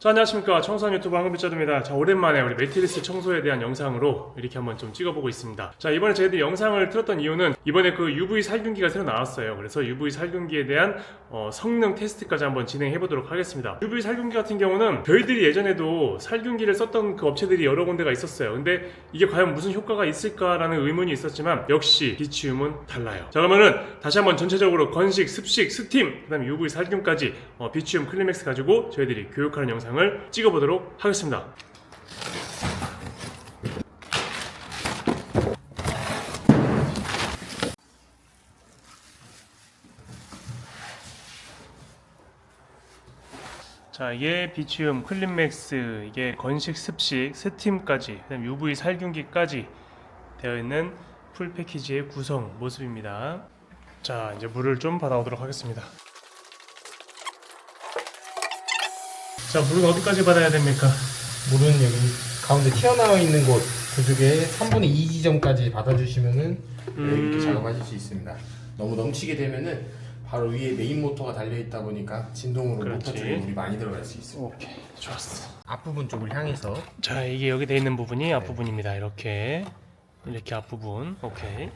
자, 안녕하십니까. 청소한 유튜버 황금빛자두입니다. 자, 오랜만에 우리 매트리스 청소에 대한 영상으로 이렇게 한번 좀 찍어보고 있습니다. 자, 이번에 저희들이 영상을 틀었던 이유는 이번에 그 UV 살균기가 새로 나왔어요. 그래서 UV 살균기에 대한 성능 테스트까지 한번 진행해보도록 하겠습니다. UV 살균기 같은 경우는 저희들이 예전에도 살균기를 썼던 그 업체들이 여러 군데가 있었어요. 근데 이게 과연 무슨 효과가 있을까라는 의문이 있었지만 역시 비치움은 달라요. 자, 그러면은 다시 한번 전체적으로 건식, 습식, 스팀, 그 다음에 UV 살균까지 비치움 클리맥스 가지고 저희들이 교육하는 영상을 찍어보도록 하겠습니다. 자, 이게 비치움 클린맥스, 이게 건식, 습식, 스팀까지, 그다음 UV 살균기까지 되어 있는 풀 패키지의 구성 모습입니다. 자, 이제 물을 좀 받아오도록 하겠습니다. 자, 물은 어디까지 받아야 됩니까? 물은 여기 가운데 튀어나와 있는 곳 그쪽에 3분의 2 지점까지 받아주시면은 이렇게 작업하실 수 있습니다. 너무 넘치게 되면은 바로 위에 메인 모터가 달려있다 보니까 진동으로 그렇지. 모터 쪽에 물이 많이 들어갈 수 있습니다. 오케이, 좋았어. 앞부분 쪽을 향해서 자, 이게 여기 돼 있는 부분이 앞부분입니다. 이렇게 앞부분. 오케이.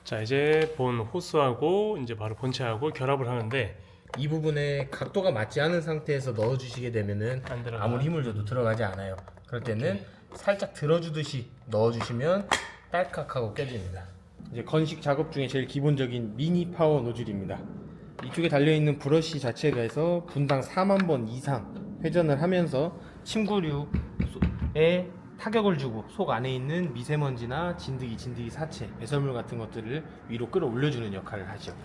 자, 이제 본 호스하고 이제 바로 본체하고 결합을 하는데 이 부분에 각도가 맞지 않은 상태에서 넣어주시게 되면은 안 들어가. 아무리 힘을 줘도 들어가지 않아요. 그럴 때는 살짝 들어주듯이 넣어주시면 딸깍하고 껴집니다. 이제 건식 작업 중에 제일 기본적인 미니 파워 노즐입니다. 이쪽에 달려있는 브러쉬 자체가 해서 분당 4만 번 이상 회전을 하면서 침구류에 타격을 주고 속 안에 있는 미세먼지나 진드기 사체, 배설물 같은 것들을 위로 끌어올려주는 역할을 하죠.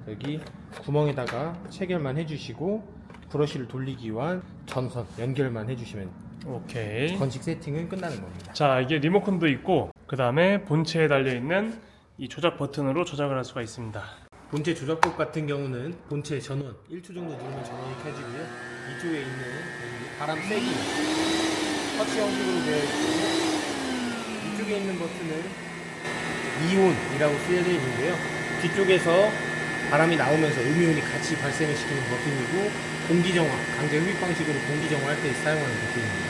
여기 구멍에다가 체결만 해주시고 브러쉬를 돌리기 위한 전선 연결만 해주시면 오케이. 건식 세팅은 끝나는 겁니다. 자, 이게 리모컨도 있고 그 다음에 본체에 달려있는 이 조작 버튼으로 조작을 할 수가 있습니다. 본체 조작법 같은 경우는 본체 전원 1초 정도 누르면 전원이 켜지고요. 이쪽에 있는 여기 바람 세기 터치 형식으로 되어 있고 이쪽에 있는 버튼은 이온이라고 쓰여져 있는데요. 뒤쪽에서 바람이 나오면서 음이온이 같이 발생을 시키는 버튼이고 공기정화, 강제 흡입 방식으로 공기정화할 때 사용하는 버튼입니다.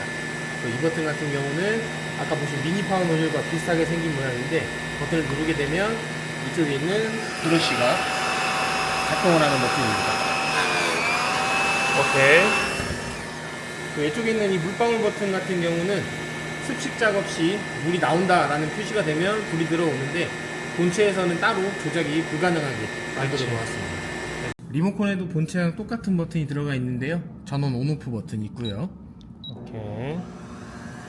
이 버튼 같은 경우는 아까 보신 미니 파워 노즐과 비슷하게 생긴 모양인데 버튼을 누르게 되면 이쪽에 있는 브러쉬가 작동을 하는 버튼입니다. 오케이. 그 왼쪽에 있는 이 물방울 버튼 같은 경우는 습식 작업 시 물이 나온다라는 표시가 되면 불이 들어오는데 본체에서는 따로 조작이 불가능하게 만들어 놓았습니다. 리모컨에도 본체랑 똑같은 버튼이 들어가 있는데요. 전원 온오프 버튼이 있고요. 오케이.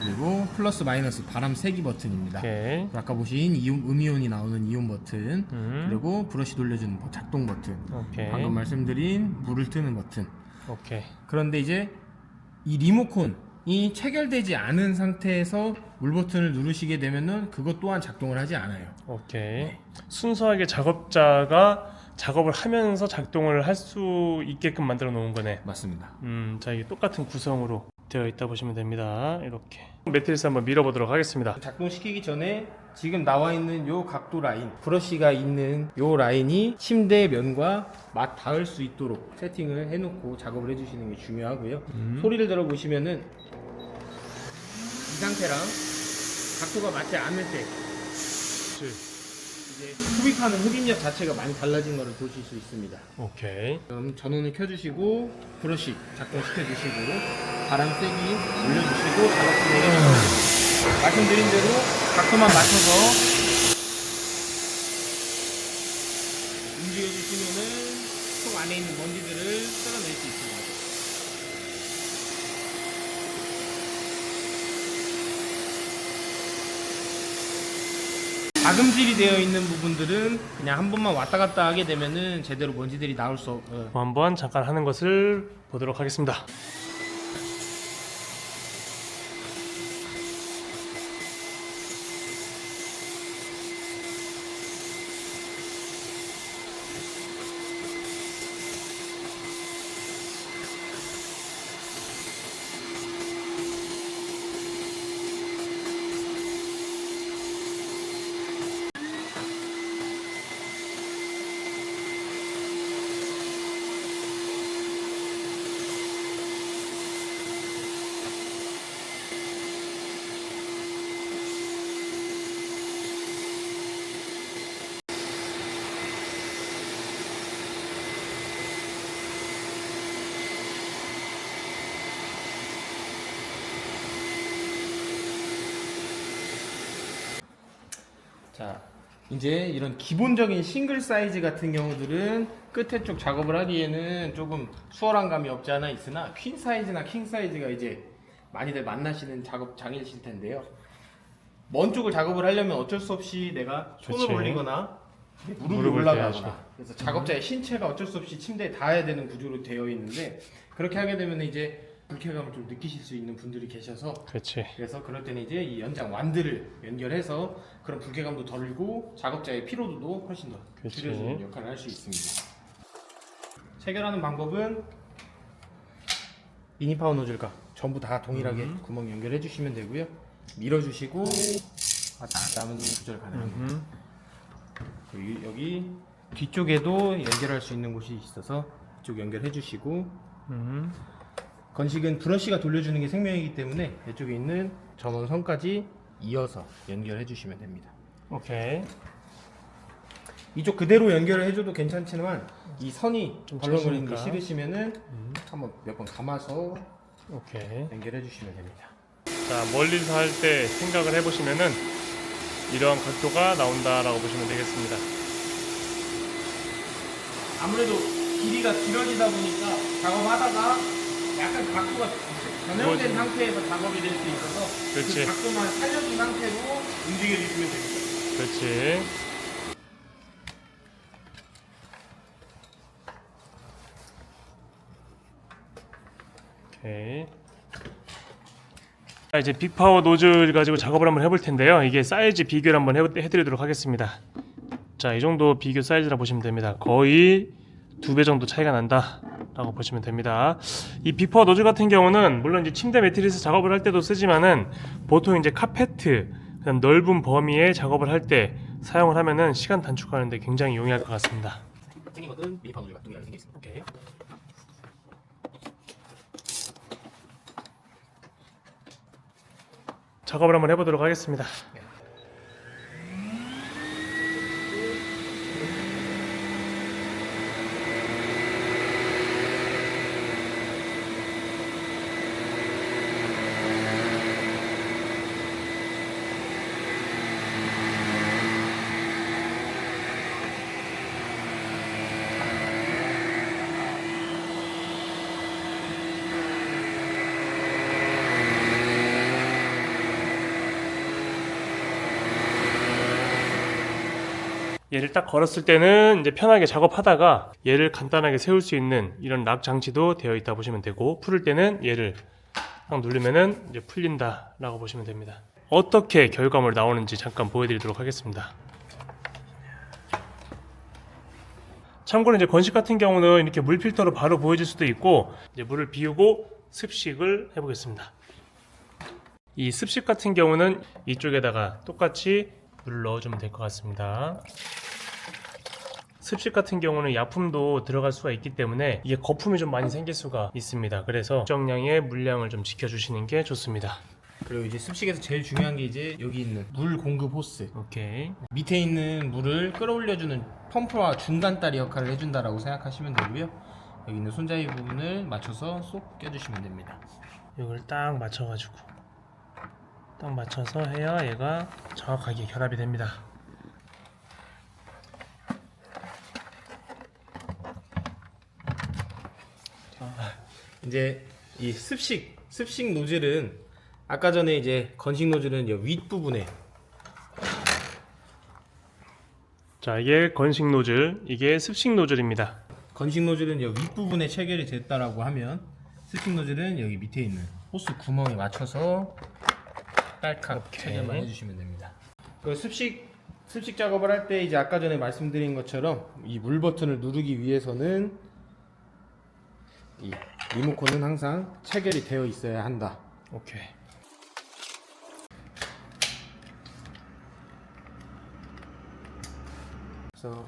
그리고 플러스 마이너스 바람 세기 버튼입니다. 오케이. 아까 보신 음이온이 나오는 이온 버튼, 그리고 브러쉬 돌려주는 작동 버튼, 오케이. 방금 말씀드린 불을 뜨는 버튼. 오케이. 그런데 이제 이 리모컨이 체결되지 않은 상태에서 물 버튼을 누르시게 되면은 그것 또한 작동을 하지 않아요. 오케이. 순수하게 작업자가 작업을 하면서 작동을 할 수 있게끔 만들어 놓은 거네. 맞습니다. 자, 이게 똑같은 구성으로 되어 있다 보시면 됩니다. 이렇게 매트리스 한번 밀어보도록 하겠습니다. 작동시키기 전에 지금 나와 있는 요 각도 라인, 브러쉬가 있는 요 라인이 침대 면과 맞 닿을 수 있도록 세팅을 해놓고 작업을 해주시는 게 중요하고요. 소리를 들어보시면은 이 상태랑 각도가 맞지 않을 때 이제 흡입하는 흡입력 자체가 많이 달라진 것을 보실 수 있습니다. 오케이. 그럼 전원을 켜주시고 브러쉬 작동시켜 주시고 바람 세기 올려주시고 작업 진행해주세요. 말씀드린 대로 각도만 맞춰서 움직여주시면은 속 안에 있는 먼지들을 쓸어낼 수 있습니다. 자금질이 되어 있는 부분들은 그냥 한 번만 왔다 갔다 하게 되면은 제대로 먼지들이 나올 수 없어요. 한번 잠깐 하는 것을 보도록 하겠습니다. 자, 이제 이런 기본적인 싱글 사이즈 같은 경우들은 끝에 쪽 작업을 하기에는 조금 수월한 감이 없지 않아 있으나 퀸 사이즈나 킹 사이즈가 이제 많이들 만나시는 작업 장일실 텐데요. 먼 쪽을 작업을 하려면 어쩔 수 없이 내가 손을 그치. 올리거나 무릎이 무릎을 올라가거나 대야지. 그래서 작업자의 신체가 어쩔 수 없이 침대에 닿아야 되는 구조로 되어 있는데 그렇게 하게 되면 이제 불쾌감을 좀 느끼실 수 있는 분들이 계셔서 그렇지. 그래서 그럴 때는 이제 이 연장 완들을 연결해서 그런 불쾌감도 덜고 작업자의 피로도도 훨씬 더 그치. 줄여주는 역할을 할 수 있습니다. 체결하는 방법은 미니 파워 노즐과 전부 다 동일하게 구멍 연결해 주시면 되고요. 밀어주시고 왔다 갔다 하면 조절 가능합니다. 여기 뒤쪽에도 연결할 수 있는 곳이 있어서 이쪽 연결해 주시고 건식은 브러쉬가 돌려주는 게 생명이기 때문에 이쪽에 있는 전원선까지 이어서 연결해 주시면 됩니다. 오케이. 이쪽 그대로 연결을 해줘도 괜찮지만 이 선이 좀 벌렁거리는 게 쳐지니까. 싫으시면은 한번 몇 번 감아서 오케이. 연결해 주시면 됩니다. 자, 멀리서 할 때 생각을 해보시면은 이러한 각도가 나온다라고 보시면 되겠습니다. 아무래도 길이가 길어지다 보니까 작업하다가 약간 각도가 변형된 상태에서 작업이 될 수 있어서 그렇지. 그 각도만 살려준 상태로 움직여 주시면 됩니다. 그렇지. 오케이. 자, 이제 빅파워 노즐 가지고 작업을 한번 해볼 텐데요. 이게 사이즈 비교를 한번 해드리도록 하겠습니다. 자, 이 정도 비교 사이즈라 보시면 됩니다. 거의 2배 정도 차이가 난다 라고 보시면 됩니다. 이 빅파워 노즐 같은 경우는 물론 이제 침대 매트리스 작업을 할 때도 쓰지만은 보통 이제 카페트 그다음 넓은 범위의 작업을 할 때 사용을 하면은 시간 단축하는데 굉장히 용이할 것 같습니다. 생긴 것은 미니 파워 노즐 같은 게 생겨 있습니다. 오케이. 작업을 한번 해보도록 하겠습니다. 얘를 딱 걸었을 때는 이제 편하게 작업하다가 얘를 간단하게 세울 수 있는 이런 락 장치도 되어 있다 보시면 되고, 풀을 때는 얘를 딱 누르면은 이제 풀린다 라고 보시면 됩니다. 어떻게 결과물 나오는지 잠깐 보여드리도록 하겠습니다. 참고로 이제 건식 같은 경우는 이렇게 물 필터로 바로 보여질 수도 있고, 이제 물을 비우고 습식을 해보겠습니다. 이 습식 같은 경우는 이쪽에다가 똑같이 물을 넣어주면 될 것 같습니다. 습식 같은 경우는 약품도 들어갈 수가 있기 때문에 이게 거품이 좀 많이 생길 수가 있습니다. 그래서 적정량의 물량을 좀 지켜주시는 게 좋습니다. 그리고 이제 습식에서 제일 중요한 게 이제 여기 있는 물 공급 호스. 오케이. 밑에 있는 물을 끌어올려주는 펌프와 중간다리 역할을 해준다라고 생각하시면 되고요. 여기 있는 손잡이 부분을 맞춰서 쏙 껴주시면 됩니다. 이걸 딱 맞춰가지고 딱 맞춰서 해야 얘가 정확하게 결합이 됩니다. 이제 이 습식 노즐은 아까 전에 이제 건식 노즐은 이 윗부분에 자, 이게 건식 노즐, 이게 습식 노즐입니다. 건식 노즐은 여기 윗부분에 체결이 됐다라고 하면 습식 노즐은 여기 밑에 있는 호스 구멍에 맞춰서 딸칵 오케이. 체결만 해주시면 됩니다. 그 습식 작업을 할 때 이제 아까 전에 말씀드린 것처럼 이 물 버튼을 누르기 위해서는 이 리모컨은 항상 체결이 되어 있어야 한다. 오케이. 그래서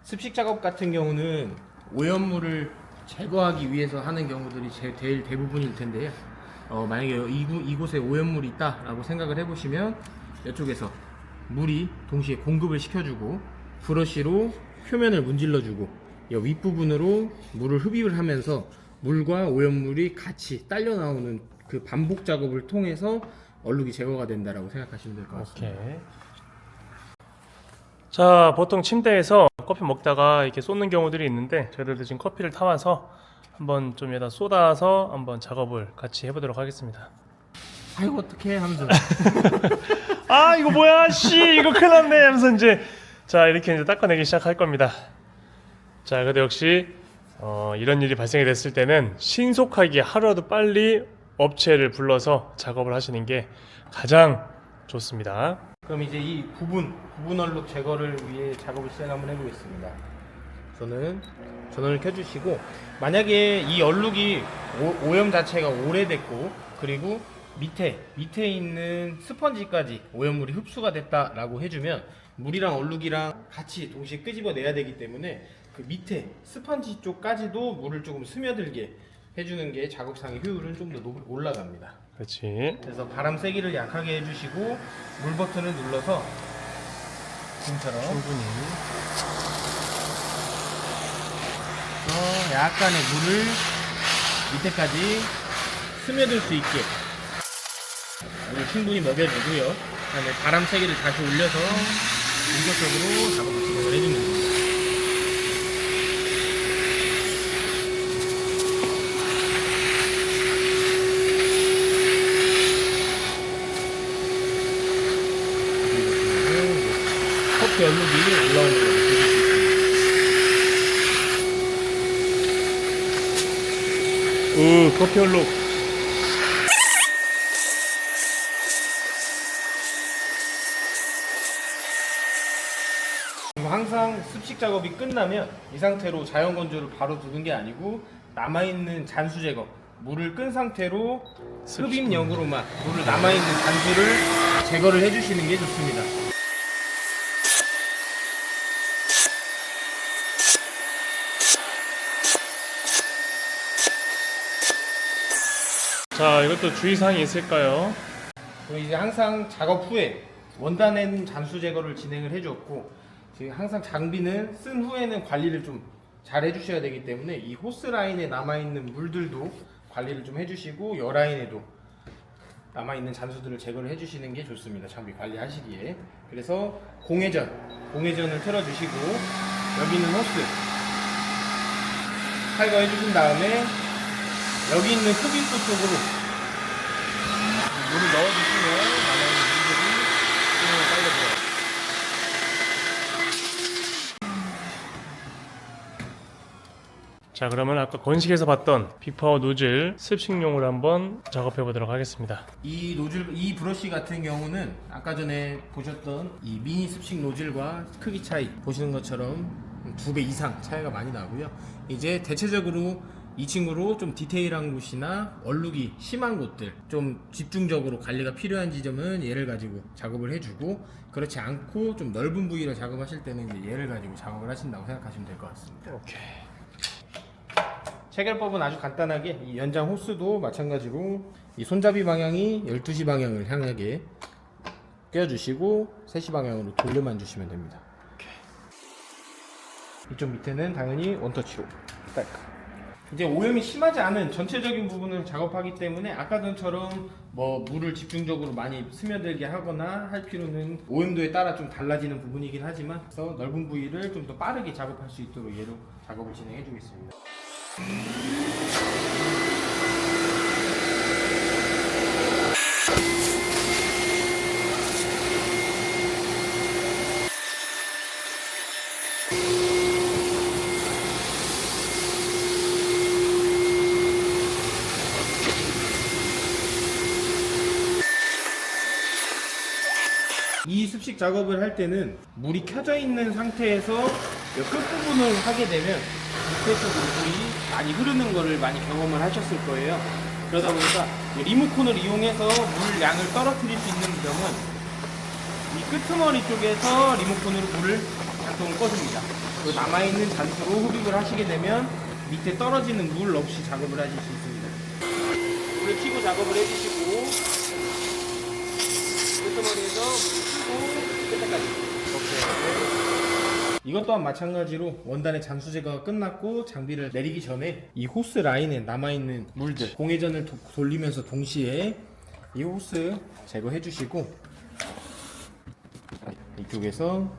습식 작업 같은 경우는 오염물을 제거하기 위해서 하는 경우들이 제일 대부분일 텐데요. 만약에 이곳에 오염물이 있다라고 생각을 해보시면 이쪽에서 물이 동시에 공급을 시켜주고 브러쉬로 표면을 문질러주고 이 윗부분으로 물을 흡입을 하면서 물과 오염물이 같이 딸려 나오는 그 반복 작업을 통해서 얼룩이 제거가 된다라고 생각하시면 될 것 같습니다. 오케이. 자, 보통 침대에서 커피 먹다가 이렇게 쏟는 경우들이 있는데 저희들도 지금 커피를 타와서 한번 좀 여기다 쏟아서 한번 작업을 같이 해보도록 하겠습니다. 아이고 어떡해 하면서 아, 이거 뭐야, 씨, 이거 큰일 났네 하면서 이제 자, 이렇게 이제 닦아내기 시작할 겁니다. 자, 그래도 역시 이런 일이 발생이 됐을 때는 신속하게 하루라도 빨리 업체를 불러서 작업을 하시는 게 가장 좋습니다. 그럼 이제 이 부분 얼룩 제거를 위해 작업을 시작 한번 해보겠습니다. 저는 전원을 켜주시고, 만약에 이 얼룩이 오염 자체가 오래됐고 그리고 밑에 있는 스펀지까지 오염물이 흡수가 됐다라고 해주면 물이랑 얼룩이랑 같이 동시에 끄집어내야 되기 때문에 그 밑에 스펀지 쪽까지도 물을 조금 스며들게 해주는 게 작업상의 효율은 좀 더 올라갑니다. 그렇지. 그래서 바람 세기를 약하게 해주시고 물 버튼을 눌러서 지금처럼 충분히. 약간의 물을 밑에까지 스며들 수 있게 물을 충분히 먹여주고요. 그다음에 바람 세기를 다시 올려서 본격적으로 작업을 진행을 해주는 겁니다. 커피 얼룩이 올라오는 걸 느낄 수 있습니다. 커피 얼룩. 항상 습식 작업이 끝나면 이 상태로 자연 건조를 바로 두는 게 아니고 남아있는 잔수 제거, 물을 끈 상태로 흡입용으로만 물을 남아있는 잔수를 제거를 해주시는 게 좋습니다. 자, 이것도 주의사항이 있을까요? 그럼 이제 항상 작업 후에 원단에는 잔수 제거를 진행을 해줬고, 지금 항상 장비는 쓴 후에는 관리를 좀 잘 해주셔야 되기 때문에 이 호스 라인에 남아있는 물들도 관리를 좀 해주시고, 여 라인에도 남아있는 잔수들을 제거를 해주시는 게 좋습니다. 장비 관리하시기에. 그래서 공회전을 틀어주시고, 여기 있는 호스 탈거해주신 다음에 여기 있는 흡입구 쪽으로 물을 넣어주시면 남아있는 물들이 쭉 빨려들어요. 자, 그러면 아까 건식에서 봤던 비파워 노즐 습식용으로 한번 작업해 보도록 하겠습니다. 이 브러쉬 같은 경우는 아까 전에 보셨던 이 미니 습식 노즐과 크기 차이 보시는 것처럼 2배 이상 차이가 많이 나고요. 이제 대체적으로 이 친구로 좀 디테일한 곳이나 얼룩이 심한 곳들, 좀 집중적으로 관리가 필요한 지점은 얘를 가지고 작업을 해주고, 그렇지 않고 좀 넓은 부위를 작업하실 때는 이제 얘를 가지고 작업을 하신다고 생각하시면 될 것 같습니다. 오케이. 체결법은 아주 간단하게 이 연장 호스도 마찬가지로 이 손잡이 방향이 12시 방향을 향하게 껴주시고 3시 방향으로 돌려만 주시면 됩니다. 이쪽 밑에는 당연히 원터치로 딸까. 이제 오염이 심하지 않은 전체적인 부분을 작업하기 때문에 아까 전처럼 뭐 물을 집중적으로 많이 스며들게 하거나 할 필요는 오염도에 따라 좀 달라지는 부분이긴 하지만, 그래서 넓은 부위를 좀 더 빠르게 작업할 수 있도록 얘로 작업을 진행해 주겠습니다. 이 습식 작업을 할 때는 물이 켜져 있는 상태에서 끝부분을 하게 되면 밑에 쪽 물이 많이 흐르는 거를 많이 경험을 하셨을 거예요. 그러다 보니까 리모컨을 이용해서 물 양을 떨어뜨릴 수 있는 점은 이 끄트머리 쪽에서 리모컨으로 물을 작동을 꺼줍니다. 그리고 남아있는 잔수로 흡입을 하시게 되면 밑에 떨어지는 물 없이 작업을 하실 수 있습니다. 물을 켜고 작업을 해주시고 끄트머리에서 물을 끄고 끝에까지 이것 또한 마찬가지로 원단의 잔수 제거가 끝났고 장비를 내리기 전에 이 호스 라인에 남아있는 물들 공회전을 돌리면서 동시에 이 호스 제거해 주시고 이쪽에서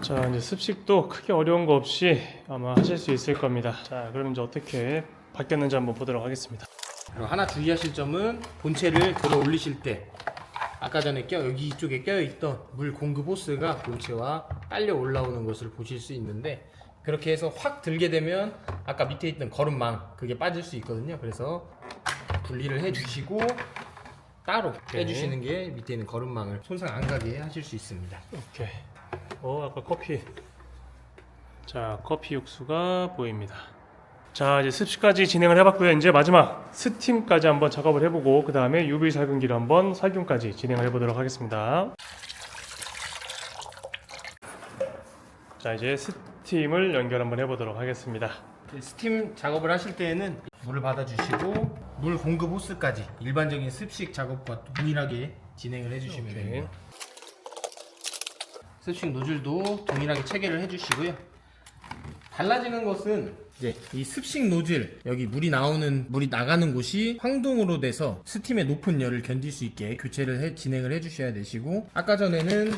자, 이제 습식도 크게 어려운 거 없이 아마 하실 수 있을 겁니다. 자, 그럼 이제 어떻게 바뀌었는지 한번 보도록 하겠습니다. 그리고 하나 주의하실 점은 본체를 들어 올리실 때 아까 전에 여기 이쪽에 껴있던 물 공급 호스가 본체와 딸려 올라오는 것을 보실 수 있는데, 그렇게 해서 확 들게 되면 아까 밑에 있던 거름망 그게 빠질 수 있거든요. 그래서 분리를 해주시고 따로 빼주시는 게 밑에 있는 거름망을 손상 안 가게 하실 수 있습니다. 오케이. 아까 커피. 자, 커피 육수가 보입니다. 자, 이제 습식까지 진행을 해봤고요. 이제 마지막 스팀까지 한번 작업을 해보고 그 다음에 UV 살균기를 한번 살균까지 진행을 해보도록 하겠습니다. 자, 이제 스팀을 연결 한번 해보도록 하겠습니다. 스팀 작업을 하실 때에는 물을 받아주시고 물 공급 호스까지 일반적인 습식 작업과 동일하게 진행을 해주시면 됩니다. 습식 노즐도 동일하게 체결을 해주시고요. 달라지는 것은 이제 이 습식 노즐, 여기 물이 나가는 곳이 황동으로 돼서 스팀의 높은 열을 견딜 수 있게 교체를 진행을 해주셔야 되시고, 아까 전에는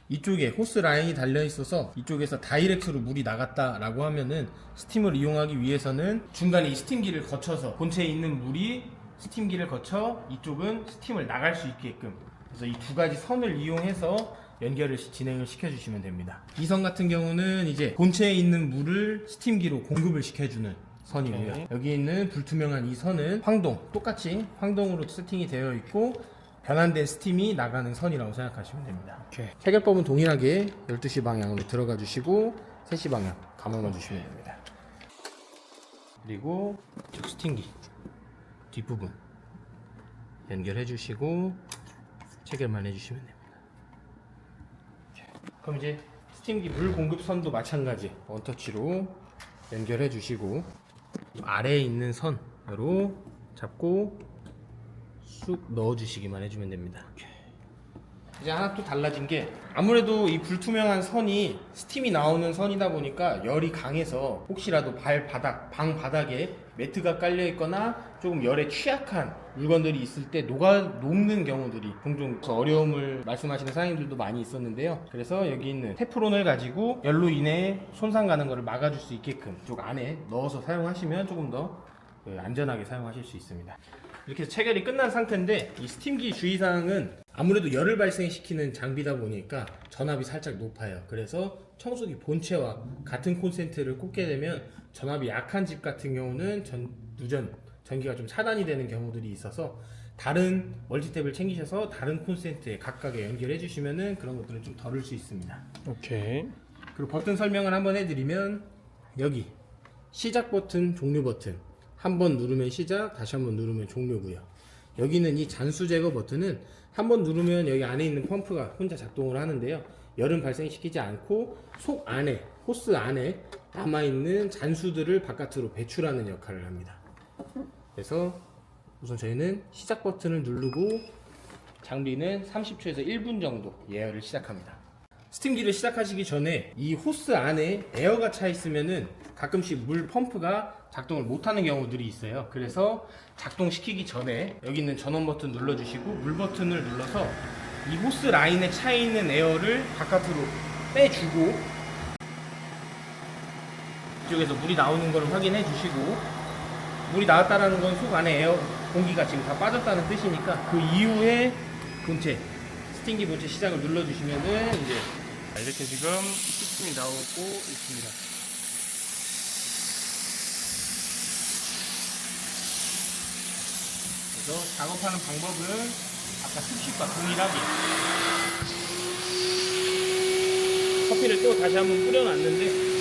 이쪽에 호스 라인이 달려 있어서 이쪽에서 다이렉트로 물이 나갔다라고 하면은 스팀을 이용하기 위해서는 중간에 이 스팀기를 거쳐서 본체에 있는 물이 스팀기를 거쳐 이쪽은 스팀을 나갈 수 있게끔, 그래서 이 두 가지 선을 이용해서 연결을 진행을 시켜주시면 됩니다. 이 선 같은 경우는 이제 본체에 있는 물을 스팀기로 공급을 시켜주는 선이고요. 오케이. 여기 있는 불투명한 이 선은 황동, 똑같이 황동으로 세팅이 되어 있고 변환된 스팀이 나가는 선이라고 생각하시면 됩니다. 오케이. 체결법은 동일하게 12시 방향으로 들어가 주시고 3시 방향 감아놔 주시면 됩니다. 그리고 이쪽 스팀기 뒷부분 연결해 주시고 체결만 해주시면 됩니다. 그럼 이제 스팀기 물 공급 선도 마찬가지 원터치로 연결해 주시고 아래에 있는 선으로 잡고 쑥 넣어 주시기만 해주면 됩니다. 이제 하나 또 달라진 게, 아무래도 이 불투명한 선이 스팀이 나오는 선이다 보니까 열이 강해서 혹시라도 방 바닥에 매트가 깔려 있거나 조금 열에 취약한 물건들이 있을 때 녹는 경우들이 종종 어려움을 말씀하시는 사장님들도 많이 있었는데요. 그래서 여기 있는 테프론을 가지고 열로 인해 손상 가는 것을 막아줄 수 있게끔 이쪽 안에 넣어서 사용하시면 조금 더 안전하게 사용하실 수 있습니다. 이렇게 해서 체결이 끝난 상태인데, 이 스팀기 주의사항은 아무래도 열을 발생시키는 장비다 보니까 전압이 살짝 높아요. 그래서 청소기 본체와 같은 콘센트를 꽂게 되면 전압이 약한 집 같은 경우는 전기가 좀 차단이 되는 경우들이 있어서 다른 멀티탭을 챙기셔서 다른 콘센트에 각각에 연결해 주시면은 그런 것들은 좀 덜을 수 있습니다. 오케이. 그리고 버튼 설명을 한번 해드리면, 여기 시작 버튼, 종료 버튼 한 번 누르면 시작, 다시 한 번 누르면 종료고요. 여기는 이 잔수 제거 버튼은 한 번 누르면 여기 안에 있는 펌프가 혼자 작동을 하는데요. 열은 발생시키지 않고 속 안에, 호스 안에 남아있는 잔수들을 바깥으로 배출하는 역할을 합니다. 그래서 우선 저희는 시작 버튼을 누르고 장비는 30초에서 1분 정도 예열을 시작합니다. 스팀기를 시작하시기 전에 이 호스 안에 에어가 차 있으면은 가끔씩 물 펌프가 작동을 못하는 경우들이 있어요. 그래서 작동시키기 전에 여기 있는 전원 버튼 눌러주시고 물 버튼을 눌러서 이 호스 라인에 차 있는 에어를 바깥으로 빼주고, 이쪽에서 물이 나오는 걸 확인해 주시고, 물이 나왔다라는 건 속 안에 에어 공기가 지금 다 빠졌다는 뜻이니까 그 이후에 본체, 스팀기 본체 시작을 눌러주시면은 이제 이렇게 지금 스팀이 나오고 있습니다. 그래서 작업하는 방법은 아까 습식과 동일하게 커피를 또 다시 한번 뿌려놨는데,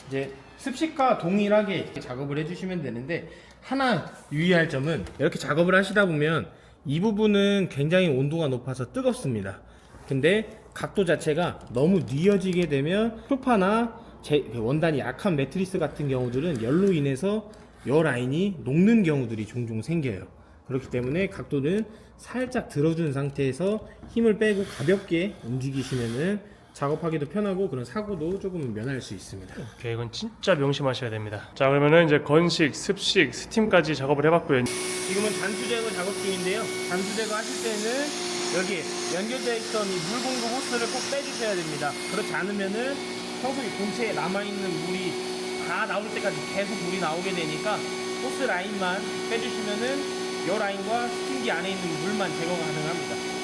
이제 습식과 동일하게 작업을 해주시면 되는데, 하나 유의할 점은 이렇게 작업을 하시다 보면 이 부분은 굉장히 온도가 높아서 뜨겁습니다. 근데 각도 자체가 너무 뉘어지게 되면 소파나 원단이 약한 매트리스 같은 경우들은 열로 인해서 열 라인이 녹는 경우들이 종종 생겨요. 그렇기 때문에 각도는 살짝 들어준 상태에서 힘을 빼고 가볍게 움직이시면은 작업하기도 편하고 그런 사고도 조금 면할 수 있습니다. 오케이, 이건 진짜 명심하셔야 됩니다. 자, 그러면은 이제 건식, 습식, 스팀까지 작업을 해봤고요. 지금은 잔수 제거 작업 중인데요. 잔수 제거 하실 때는 여기 연결되어 있던 이 물 공급 호스를 꼭 빼주셔야 됩니다. 그렇지 않으면은 청소기 본체에 남아있는 물이 다 나올 때까지 계속 물이 나오게 되니까 호스 라인만 빼주시면은 이 라인과 스팀기 안에 있는 물만 제거가 가능합니다.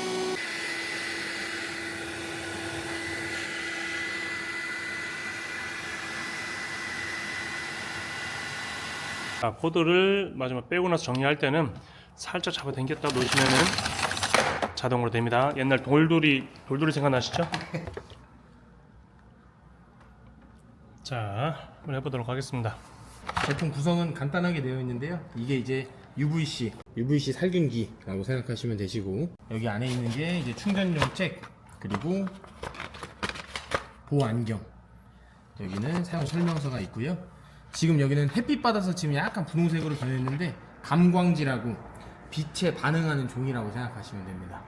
자, 코드를 마지막 빼고 나서 정리할 때는 살짝 잡아 당겼다 놓으시면은 자동으로 됩니다. 옛날 돌돌이 생각나시죠? 자, 한번 해보도록 하겠습니다. 제품 구성은 간단하게 되어 있는데요. 이게 이제 UVC 살균기라고 생각하시면 되시고, 여기 안에 있는 게 이제 충전용 잭, 그리고 보호 안경, 여기는 사용 설명서가 있고요. 지금 여기는 햇빛 받아서 지금 약간 분홍색으로 변했는데 감광지라고 빛에 반응하는 종이라고 생각하시면 됩니다.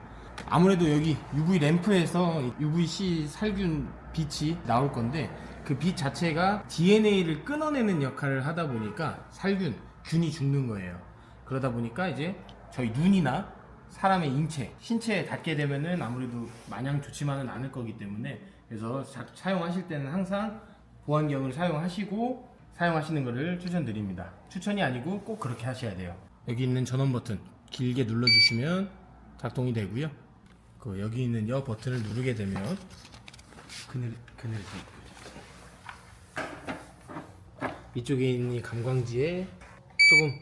아무래도 여기 UV 램프에서 UVC 살균 빛이 나올 건데 그 빛 자체가 DNA를 끊어내는 역할을 하다 보니까 균이 죽는 거예요. 그러다 보니까 이제 저희 눈이나 사람의 신체에 닿게 되면은 아무래도 마냥 좋지만은 않을 거기 때문에, 그래서 사용하실 때는 항상 보안경을 사용하시는 것을 추천드립니다. 추천이 아니고 꼭 그렇게 하셔야 돼요. 여기 있는 전원 버튼 길게 눌러주시면 작동이 되고요. 여기 있는 이 버튼을 누르게 되면 이쪽에 있는 이 감광지에 조금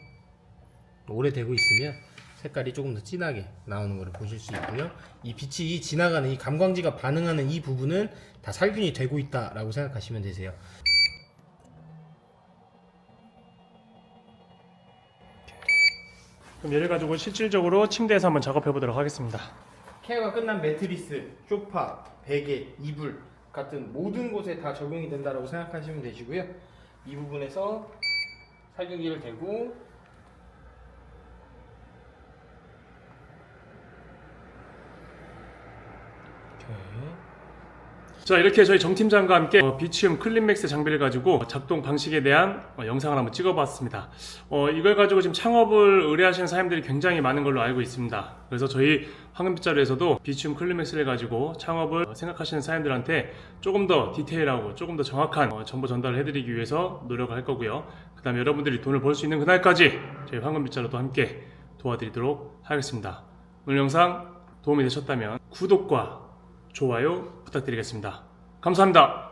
오래되고 있으면 색깔이 조금 더 진하게 나오는 것을 보실 수 있고요. 이 빛이 지나가는 이 감광지가 반응하는 이 부분은 다 살균이 되고 있다라고 생각하시면 되세요. 그럼 얘를 가지고 실질적으로 침대에서 한번 작업해 보도록 하겠습니다. 케어가 끝난 매트리스, 소파, 베개, 이불 같은 모든 곳에 다 적용이 된다고 생각하시면 되시고요. 이 부분에서 살균기를 대고 자, 이렇게 저희 정팀장과 함께 비치움 클린맥스 장비를 가지고 작동 방식에 대한 영상을 한번 찍어봤습니다. 이걸 가지고 지금 창업을 의뢰하시는 사람들이 굉장히 많은 걸로 알고 있습니다. 그래서 저희 황금빗자루에서도 비치움 클린맥스를 가지고 창업을 생각하시는 사람들한테 조금 더 디테일하고 조금 더 정확한 정보 전달을 해드리기 위해서 노력을 할 거고요. 그 다음에 여러분들이 돈을 벌 수 있는 그날까지 저희 황금빗자루도 함께 도와드리도록 하겠습니다. 오늘 영상 도움이 되셨다면 구독과 좋아요 부탁드리겠습니다. 감사합니다.